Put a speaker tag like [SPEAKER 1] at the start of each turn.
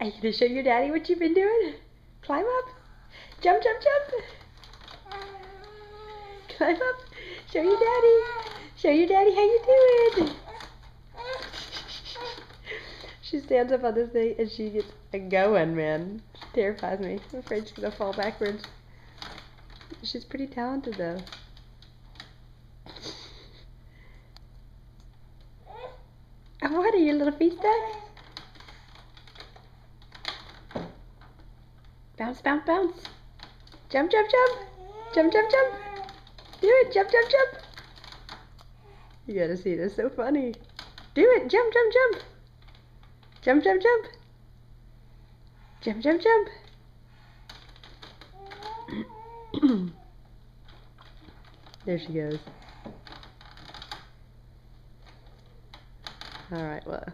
[SPEAKER 1] Are you gonna show your daddy what you've been doing? Climb up. Jump, jump, jump. Climb up. Show your daddy. Show your daddy how you doing. She stands up on this thing and she gets going, man. She terrifies me. I'm afraid she's gonna fall backwards. She's pretty talented though. Oh, what are your little feet stuck? Bounce, bounce, bounce. Jump, jump, jump. Jump, jump, jump. Do it. Jump, jump, jump. You gotta see this. So funny. Do it. Jump, jump, jump. Jump, jump, jump. Jump, jump, jump. There she goes. Alright, well.